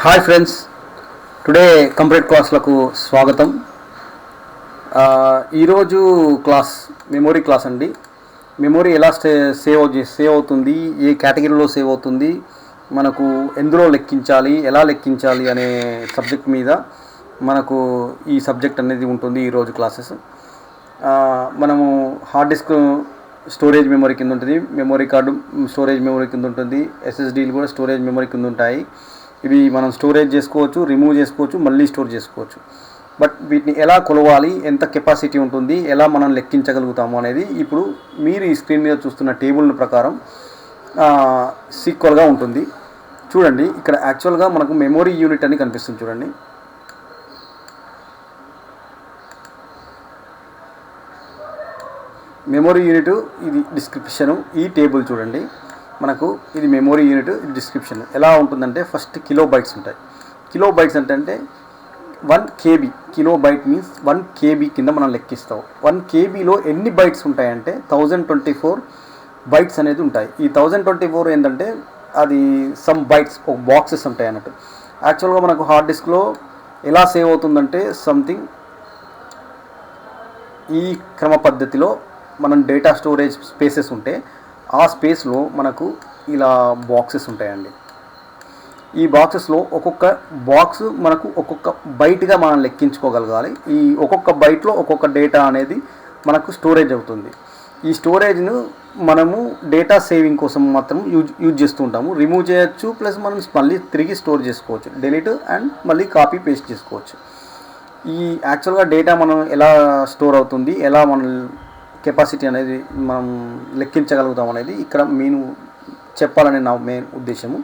Hi friends, today complete క్లాస్లకు స్వాగతం. ఈరోజు class memory class అండి. మెమొరీ ఎలా సేవ్ అవుతుంది, ఏ కేటగిరీలో సేవ్ అవుతుంది, మనకు ఎందులో లెక్కించాలి, ఎలా లెక్కించాలి అనే సబ్జెక్ట్ మీద మనకు ఈ సబ్జెక్ట్ అనేది ఉంటుంది. ఈరోజు క్లాసెస్ మనము హార్డ్ డిస్క్ స్టోరేజ్ మెమొరీ కింద ఉంటుంది, మెమొరీ కార్డు స్టోరేజ్ మెమొరీ కింద ఉంటుంది, ఎస్ఎస్డీలు కూడా స్టోరేజ్ మెమొరీ కింద ఉంటాయి. ఇవి మనం స్టోరేజ్ చేసుకోవచ్చు, రిమూవ్ చేసుకోవచ్చు, మళ్ళీ స్టోర్ చేసుకోవచ్చు. బట్ వీటిని ఎలా కొలవాలి, ఎంత కెపాసిటీ ఉంటుంది, ఎలా మనం లెక్కించగలుగుతాము అనేది ఇప్పుడు మీరు ఈ స్క్రీన్ మీద చూస్తున్న టేబుల్ ప్రకారం సీక్వల్గా ఉంటుంది. చూడండి, ఇక్కడ యాక్చువల్గా మనకు మెమొరీ యూనిట్ అని కనిపిస్తుంది. చూడండి, మెమొరీ యూనిట్ ఇది డిస్క్రిప్షను. ఈ టేబుల్ చూడండి, మనకు ఇది మెమొరీ యూనిట్, ఇది డిస్క్రిప్షన్. ఎలా ఉంటుందంటే ఫస్ట్ కిలో బైట్స్ ఉంటాయి. కిలో బైట్స్ అంటే 1 KB. Kilo byte means 1 KB కింద మనం లెక్కిస్తాం. 1 KBలో ఎన్ని బైట్స్ ఉంటాయంటే 1024 బైట్స్ అనేది ఉంటాయి. ఈ 1024 ఏంటంటే అది సమ్ బైట్స్, ఒక బాక్సెస్ ఉంటాయి అన్నట్టు. యాక్చువల్గా మనకు హార్డ్ డిస్క్లో ఎలా సేవ్ అవుతుందంటే సంథింగ్ ఈ క్రమ పద్ధతిలో మనం డేటా స్టోరేజ్ స్పేసెస్ ఉంటే ఆ స్పేస్లో మనకు ఇలా బాక్సెస్ ఉంటాయండి. ఈ బాక్సెస్లో ఒక్కొక్క బాక్స్ మనకు ఒక్కొక్క బైట్గా మనం లెక్కించుకోగలగాలి. ఈ ఒక్కొక్క బైట్లో ఒక్కొక్క డేటా అనేది మనకు స్టోరేజ్ అవుతుంది. ఈ స్టోరేజ్ను మనము డేటా సేవింగ్ కోసం మాత్రం యూజ్ చేస్తూ ఉంటాము. రిమూవ్ చేయొచ్చు, ప్లస్ మనం మళ్ళీ తిరిగి స్టోర్ చేసుకోవచ్చు, డిలీట్ అండ్ మళ్ళీ కాపీ పేస్ట్ చేసుకోవచ్చు. ఈ యాక్చువల్గా డేటా మనం ఎలా స్టోర్ అవుతుంది, ఎలా మనం కెపాసిటీ అనేది మనం లెక్కించగలుగుతాం అనేది ఇక్కడ నేను చెప్పాలనే నా మెయిన్ ఉద్దేశము.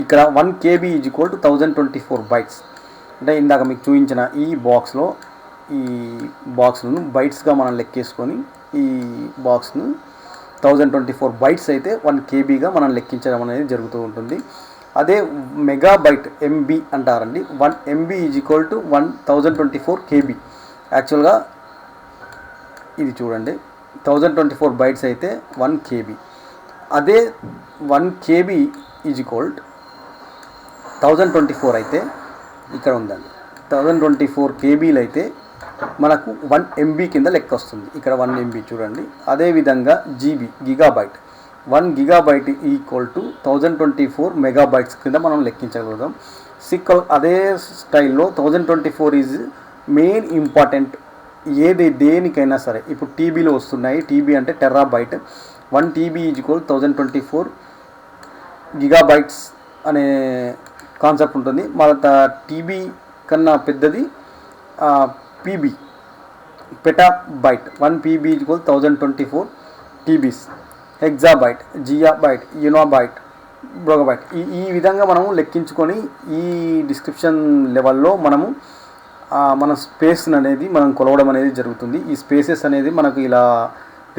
ఇక్కడ 1 KB = 1024 బైట్స్. అంటే ఇందాక మీకు చూపించిన ఈ బాక్స్ను బైట్స్గా మనం లెక్కేసుకొని ఈ బాక్స్ను 1024 బైట్స్ అయితే 1 KBగా మనం లెక్కించడం అనేది జరుగుతూ ఉంటుంది. అదే మెగాబైట్, MB అంటారండి. 1 MB = 1024 KB. యాక్చువల్గా ఇది చూడండి, 1024 బైట్స్ అయితే 1 KB. అదే 1 KB = 1024 అయితే ఇక్కడ ఉందండి. 1024 KBలు అయితే మనకు 1 MB కింద లెక్క వస్తుంది. ఇక్కడ 1 MB చూడండి. అదేవిధంగా గిగాబైట్, 1 GB = 1024 మెగాబైట్స్ కింద మనం లెక్కించగలుగుతాం. అదే స్టైల్లో 1024 ఈజ్ మెయిన్ ఇంపార్టెంట్. దేనికైనా సరే ఇప్పుడు టీబీలో వస్తున్నాయి. టీబీ అంటే టెరాబైట్. 1 TB = 1024 గిగాబైట్స్ అనే కాన్సెప్ట్ ఉంటుంది. మన టీబీ కన్నా పెద్దది PB, petabyte. 1 PB = 1024 TBs. Exabyte, zettabyte, yottabyte, brontobyte. ఈ విధంగా మనము లెక్కించుకొని ఈ డిస్క్రిప్షన్ లెవెల్లో మనము మన స్పేస్ అనేది మనం కొలవడం అనేది జరుగుతుంది. ఈ స్పేసెస్ అనేది మనకు ఇలా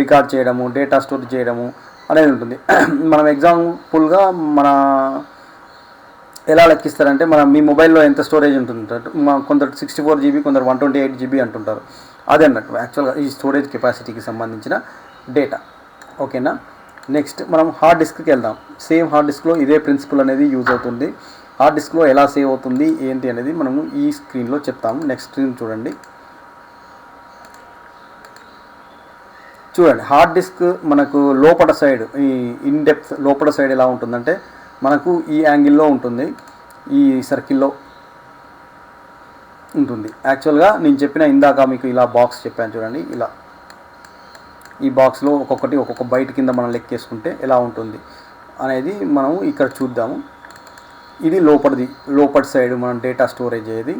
రికార్డ్ చేయడము, డేటా స్టోర్ చేయడము అనేది ఉంటుంది. మనం ఎగ్జాంపుల్గా ఎలా లెక్కిస్తారంటే మీ మొబైల్లో ఎంత స్టోరేజ్ ఉంటుంది, కొందరు 64 GB, కొందరు 128 GB అంటుంటారు. అదే అన్నట్టు యాక్చువల్గా ఈ స్టోరేజ్ కెపాసిటీకి సంబంధించిన డేటా. ఓకేనా. నెక్స్ట్ మనం హార్డ్ డిస్క్కి వెళ్దాం. సేమ్ హార్డ్ డిస్క్లో ఇదే ప్రిన్సిపల్ అనేది యూజ్ అవుతుంది. హార్డ్ డిస్క్లో ఎలా సేవ్ అవుతుంది ఏంటి అనేది మనము ఈ స్క్రీన్లో చెప్తాము. నెక్స్ట్ స్క్రీన్ చూడండి. హార్డ్ డిస్క్ మనకు లోపల సైడ్, ఈ ఇన్ డెప్త్ లోపల సైడ్ ఎలా ఉంటుందంటే మనకు ఈ యాంగిల్లో ఉంటుంది, ఈ సర్కిల్లో ఉంటుంది. యాక్చువల్గా నేను చెప్పిన ఇందాక మీకు ఇలా బాక్స్ చెప్పాను చూడండి. ఇలా ఈ బాక్స్లో ఒక్కొక్క బైట్ కింద మనం లెక్కేసుకుంటే ఎలా ఉంటుంది అనేది మనం ఇక్కడ చూద్దాము. ఇది లోపటి సైడ్ మనం డేటా స్టోరేజ్ అయ్యేది.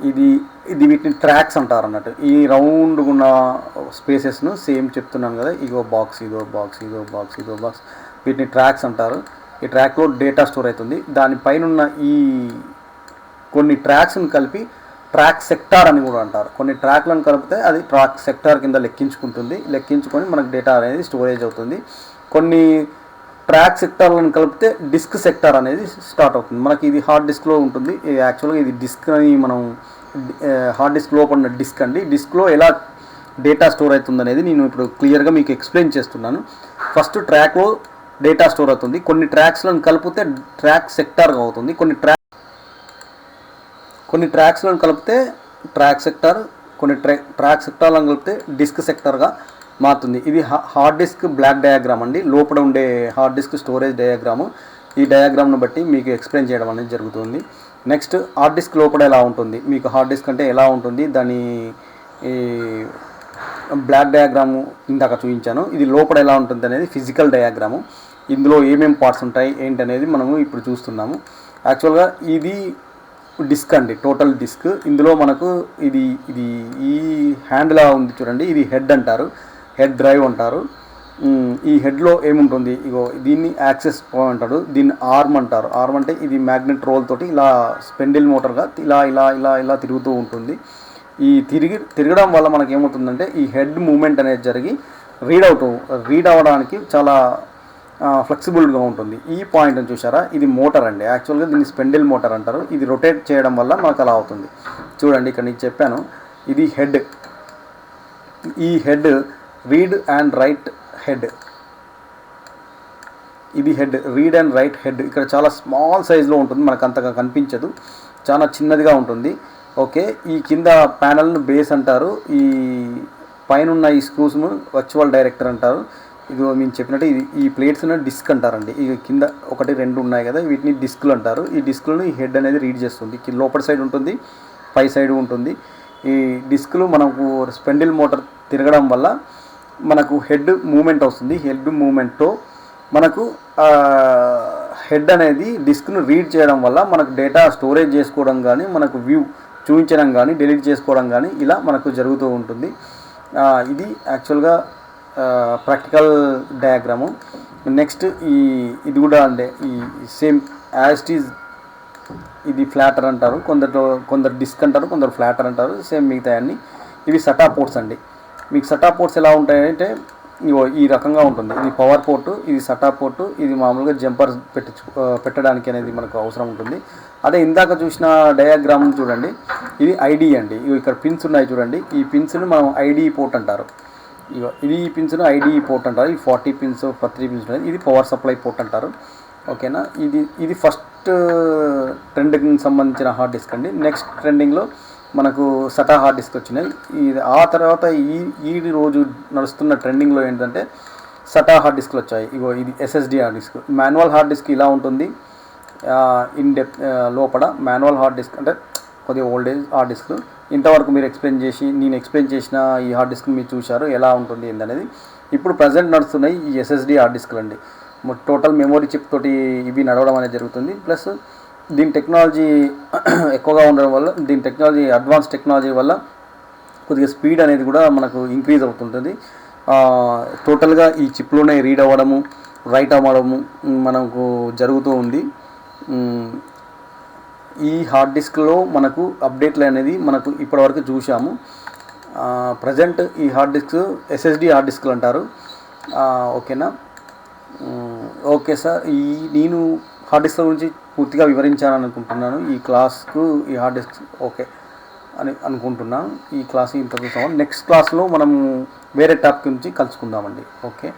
ఇది వీటిని ట్రాక్స్ అంటారు అన్నట్టు. ఈ రౌండ్గా ఉన్న స్పేసెస్ను సేమ్ చెప్తున్నాను కదా, ఇదో బాక్స్, వీటిని ట్రాక్స్ అంటారు. ఈ ట్రాక్లో డేటా స్టోర్ అవుతుంది. దానిపైన ఉన్న ఈ కొన్ని ట్రాక్స్ని కలిపి ట్రాక్ సెక్టార్ అని కూడా అంటారు. కొన్ని ట్రాక్లను కలిపితే అది ట్రాక్ సెక్టార్ కింద లెక్కించుకొని మనకు డేటా అనేది స్టోరేజ్ అవుతుంది. కొన్ని ట్రాక్ సెక్టార్లను కలిపితే డిస్క్ సెక్టార్ అనేది స్టార్ట్ అవుతుంది. మనకి ఇది హార్డ్ డిస్క్లో ఉంటుంది. యాక్చువల్గా ఇది డిస్క్ అని మనం హార్డ్ డిస్క్ లోపల ఉన్న డిస్క్ అండి. డిస్క్లో ఎలా డేటా స్టోర్ అవుతుంది అనేది నేను ఇప్పుడు క్లియర్గా మీకు ఎక్స్ప్లెయిన్ చేస్తున్నాను. ఫస్ట్ ట్రాక్లో డేటా స్టోర్ అవుతుంది. కొన్ని ట్రాక్స్లను కలిపితే ట్రాక్ సెక్టార్గా అవుతుంది. కొన్ని కొన్ని ట్రాక్స్లను కలిపితే ట్రాక్ సెక్టార్, కొన్ని ట్రాక్ సెక్టార్లను కలిపితే డిస్క్ సెక్టార్గా మారుతుంది. ఇది హార్డ్ డిస్క్ బ్లాక్ డయాగ్రామ్ అండి, లోపల ఉండే హార్డ్ డిస్క్ స్టోరేజ్ డయాగ్రాము. ఈ డయాగ్రామ్ను బట్టి మీకు ఎక్స్ప్లెయిన్ చేయడం అనేది జరుగుతుంది. నెక్స్ట్ హార్డ్ డిస్క్ లోపల ఎలా ఉంటుంది, మీకు హార్డ్ డిస్క్ అంటే ఎలా ఉంటుంది, దాని ఈ బ్లాక్ డయాగ్రాము ఇందాక చూపించాను. ఇది లోపల ఎలా ఉంటుంది అనేది ఫిజికల్ డయాగ్రాము. ఇందులో ఏమేమి పార్ట్స్ ఉంటాయి ఏంటి అనేది మనము ఇప్పుడు చూస్తున్నాము. యాక్చువల్గా ఇది డిస్క్ అండి, టోటల్ డిస్క్. ఇందులో మనకు ఇది ఇది ఈ హ్యాండ్లా ఉంది చూడండి, ఇది హెడ్ అంటారు, హెడ్ డ్రైవ్ అంటారు. ఈ హెడ్లో ఏముంటుంది, ఇగో దీన్ని యాక్సెస్ పాయింట్ అంటారు, దీన్ని ఆర్మ్ అంటారు. ఆర్మ్ అంటే ఇది మ్యాగ్నెట్ రోల్ తోటి ఇలా స్పెండిల్ మోటార్గా ఇలా ఇలా ఇలా ఇలా తిరుగుతూ ఉంటుంది. ఈ తిరగడం వల్ల మనకి ఏమవుతుందంటే ఈ హెడ్ మూమెంట్ అనేది జరిగి రీడ్ అవ్వడానికి చాలా ఫ్లెక్సిబుల్గా ఉంటుంది. ఈ పాయింట్ని చూసారా, ఇది మోటార్ అండి. యాక్చువల్గా దీన్ని స్పెండిల్ మోటార్ అంటారు. ఇది రొటేట్ చేయడం వల్ల మనకు అలా అవుతుంది. చూడండి ఇక్కడ నేను చెప్పాను, ఇది హెడ్. ఈ head read and write head, ఇది head, read and write head. ఇక్కడ చాలా స్మాల్ సైజులో ఉంటుంది, మనకు అంతగా కనిపించదు, చాలా చిన్నదిగా ఉంటుంది. ఓకే, ఈ కింద ప్యానల్ను బేస్ అంటారు, ఈ పైన ఉన్న ఈ స్క్రూస్ను వర్చువల్ డైరెక్టర్ అంటారు. ఇది మేము చెప్పినట్టు ఈ ప్లేట్స్ను డిస్క్ అంటారండి. ఈ కింద 1, 2 ఉన్నాయి కదా, వీటిని డిస్క్లు అంటారు. ఈ డిస్క్లను ఈ హెడ్ అనేది రీడ్ చేస్తుంది. లోపల సైడ్ ఉంటుంది, పై సైడ్ ఉంటుంది. ఈ డిస్క్లు మనకు స్పెండిల్ మోటార్ తిరగడం వల్ల మనకు హెడ్ మూమెంట్ వస్తుంది. హెడ్ మూమెంట్తో మనకు హెడ్ అనేది డిస్క్ను రీడ్ చేయడం వల్ల మనకు డేటా స్టోరేజ్ చేసుకోవడం కానీ, మనకు వ్యూ చూపించడం కానీ, డిలీట్ చేసుకోవడం కానీ ఇలా మనకు జరుగుతూ ఉంటుంది. ఇది యాక్చువల్గా ప్రాక్టికల్ డయాగ్రాము. నెక్స్ట్ ఇది కూడా అంటే ఈ సేమ్ యాజ్ ఇట్ ఈజ్, ఇది ఫ్లాటర్ అంటారు, కొందరు డిస్క్ అంటారు, కొందరు ఫ్లాటర్ అంటారు, సేమ్ మిగతా అన్ని. ఇవి సటా పోర్ట్స్ అండి. మీకు సటా పోర్ట్స్ ఎలా ఉంటాయంటే ఈ రకంగా ఉంటుంది. ఇది పవర్ పోర్టు, ఇది సటా పోర్టు, ఇది మామూలుగా జంపర్స్ పెట్టడానికి అనేది మనకు అవసరం ఉంటుంది. అదే ఇందాక చూసిన డయాగ్రామ్ చూడండి, ఇది ఐడి అండి. ఇక్కడ పిన్స్ ఉన్నాయి చూడండి, ఈ పిన్స్ను మనం ఐడి పోర్ట్ అంటారు. ఇది ఈ పిన్స్ను ఐడి పోర్ట్ అంటారు. ఈ 40 పిన్స్ 3 పిన్స్ ఉన్నాయి. ఇది పవర్ సప్లై పోర్ట్ అంటారు. ఓకేనా, ఇది ఫస్ట్ ట్రెండ్కి సంబంధించిన హార్డ్ డిస్క్ అండి. నెక్స్ట్ ట్రెండింగ్లో మనకు సటా హార్డ్ డిస్క్ వచ్చినాయి. ఆ తర్వాత ఈ రోజు నడుస్తున్న ట్రెండింగ్లో ఏంటంటే సటా హార్డ్ డిస్క్లు వచ్చాయి. ఇది SSD hard disk. Manual hard disk ఇలా ఉంటుంది, లోపల మాన్యువల్ హార్డ్ డిస్క్ అంటే కొద్దిగా ఓల్డేజ్ హార్డ్ డిస్క్. ఇంతవరకు మీరు నేను ఎక్స్ప్లెయిన్ చేసిన ఈ హార్డ్ డిస్క్ని మీరు చూశారు ఎలా ఉంటుంది ఏంటనేది. ఇప్పుడు ప్రజెంట్ నడుస్తున్నాయి ఈ ఎస్ఎస్డి హార్డ్ డిస్క్లు అండి. టోటల్ మెమొరీ చిప్ తోటి ఇవి నడవడం అనేది జరుగుతుంది. ప్లస్ దీని టెక్నాలజీ ఎక్కువగా ఉండడం వల్ల, అడ్వాన్స్ టెక్నాలజీ వల్ల కొద్దిగా స్పీడ్ అనేది కూడా మనకు ఇంక్రీజ్ అవుతుంటుంది. టోటల్గా ఈ చిప్లోనే రీడ్ అవ్వడము, రైట్ అవ్వడము మనకు జరుగుతూ ఉంది. ఈ హార్డ్ డిస్క్లో మనకు అప్డేట్లు అనేది మనకు ఇప్పటివరకు చూసాము. ప్రజెంట్ ఈ హార్డ్ డిస్క్ ఎస్ఎస్డి హార్డ్ డిస్క్లు అంటారు. ఓకేనా, ఓకే సార్, నేను హార్డ్ డిస్క్ గురించి పూర్తిగా వివరించాలని అనుకుంటున్నాను. ఈ క్లాస్కు ఈ హార్డ్ డిస్క్ ఓకే అని అనుకుంటున్నాను. ఈ క్లాస్ ఇంత చూసాము. నెక్స్ట్ క్లాస్లో మనం వేరే టాపిక్ గురించి కలుసుకుందామండి. ఓకే.